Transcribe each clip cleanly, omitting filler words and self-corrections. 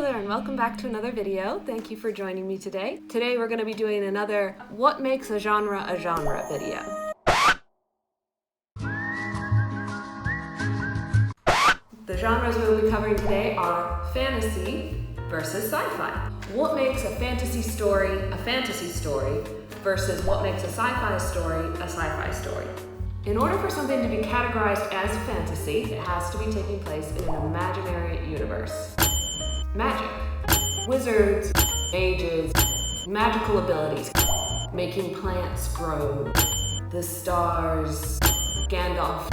there, and welcome back to another video. Thank you for joining me today. Today we're going to be doing another What Makes a Genre video. The genres we will be covering today are fantasy versus sci-fi. What makes a fantasy story versus what makes a sci-fi story. In order for something to be categorized as fantasy, it has to be taking place in an imaginary universe. Magic, wizards, mages, magical abilities, making plants grow, the stars, Gandalf,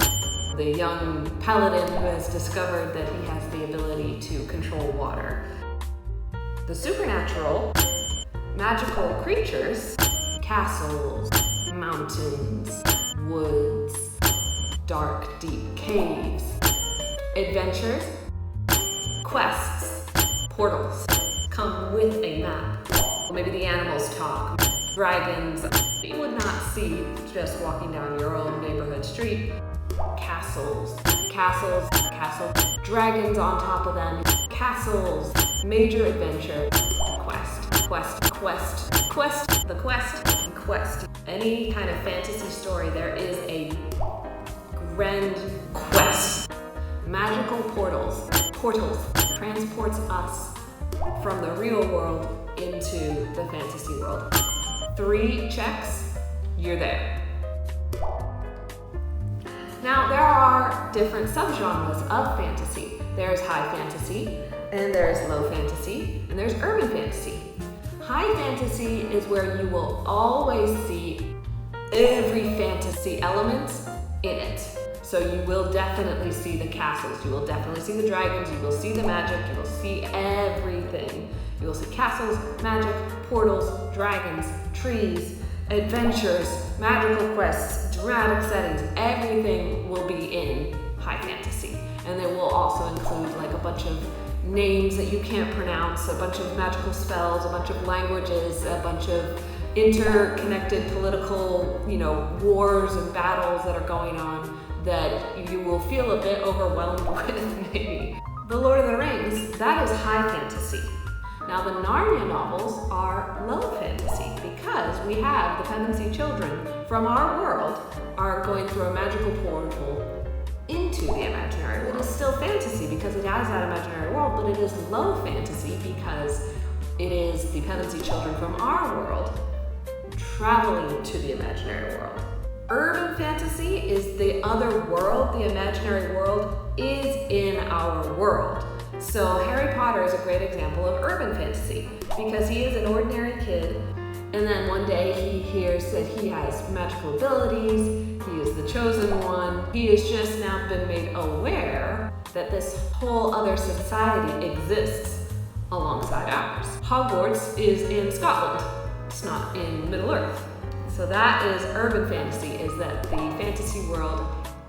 the young paladin who has discovered that he has the ability to control water. The supernatural, magical creatures, castles, mountains, woods, dark, deep caves, adventures, quests, portals, come with a map. Maybe the animals talk, dragons you would not see just walking down your own neighborhood street, castles, dragons on top of them, castles, major adventure, quest. Any kind of fantasy story, there is a grand quest. Magical portals transports us from the real world into the fantasy world. 3 checks, you're there. Now, there are different subgenres of fantasy. There's high fantasy, and there's low fantasy, and there's urban fantasy. High fantasy is where you will always see every fantasy element in it. So you will definitely see the castles, you will definitely see the dragons, you will see the magic, you will see everything. You will see castles, magic, portals, dragons, trees, adventures, magical quests, dramatic settings. Everything will be in high fantasy. And it will also include like a bunch of names that you can't pronounce, a bunch of magical spells, a bunch of languages, a bunch of interconnected political, wars and battles that are going on that you will feel a bit overwhelmed with, maybe. The Lord of the Rings, that is high fantasy. Now the Narnia novels are low fantasy because we have the Fantasy children from our world are going through a magical portal into the imaginary world. It is still fantasy because it has that imaginary world, but it is low fantasy because it is the Fantasy children from our world traveling to the imaginary world. Urban fantasy is the other world. The imaginary world is in our world. So Harry Potter is a great example of urban fantasy because he is an ordinary kid, and then one day he hears that he has magical abilities, he is the chosen one. He has just now been made aware that this whole other society exists alongside ours. Hogwarts is in Scotland, it's not in Middle-earth. So that is urban fantasy, is that the fantasy world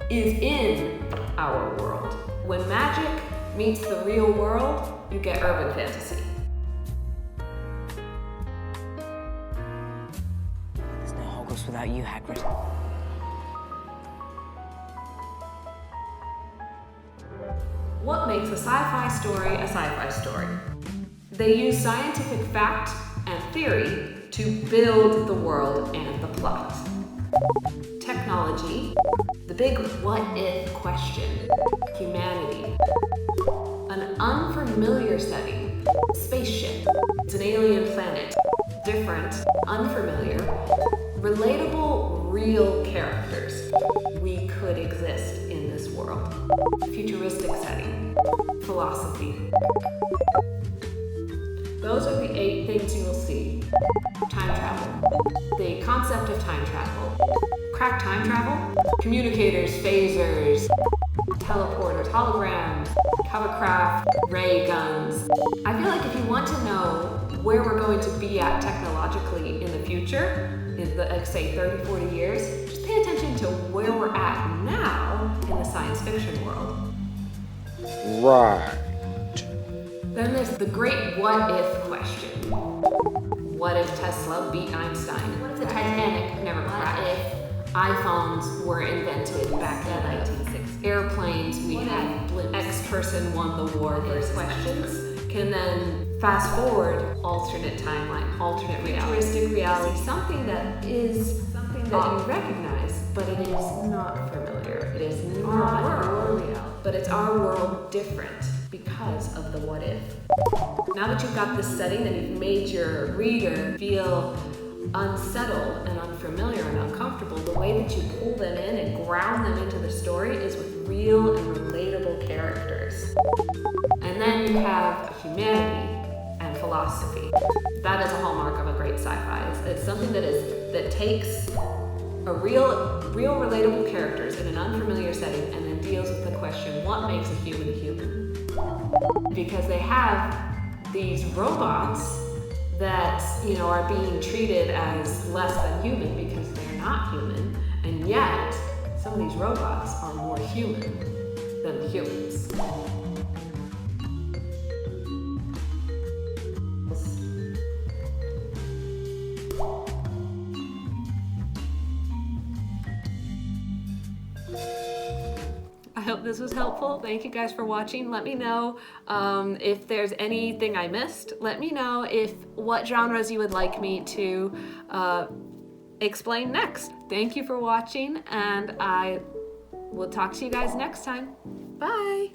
is in our world. When magic meets the real world, you get urban fantasy. There's no Hogwarts without you, Hagrid. What makes a sci-fi story? They use scientific fact and theory to build the world and the plot. Technology, the big what-if question, humanity, an unfamiliar setting, spaceship, it's an alien planet, different, unfamiliar, relatable, real characters. We could exist in this world. Futuristic setting, philosophy. Those are the 8 things you will see. Time travel. The concept of time travel. Crack time travel? Communicators, phasers, teleporters, holograms, hovercraft, ray guns. I feel like if you want to know where we're going to be at technologically in the future, in the, say 30, 40 years, just pay attention to where we're at now in the science fiction world. Right. Then there's the great what-if question. What if Tesla beat Einstein? What if the Titanic never crashed? What if iPhones were invented back in the 1960s? Airplanes, we had X person won the war versus questions. can then fast forward alternate timeline, alternate reality, futuristic reality, something that you recognize, but it is not familiar. It is not your reality, but it's our world different because of the what if. Now that you've got this setting and you've made your reader feel unsettled and unfamiliar and uncomfortable, the way that you pull them in and ground them into the story is with real and relatable characters. And then you have humanity and philosophy. That is a hallmark of a great sci-fi. It's something that takes a real relatable characters in an unfamiliar setting and then deals with the question, what makes a human a human? Because they have these robots that, you know, are being treated as less than human because they're not human, and yet some of these robots are more human than the humans. I hope this was helpful. Thank you guys for watching. Let me know if there's anything I missed. Let me know what genres you would like me to explain next. Thank you for watching, and I will talk to you guys next time. Bye.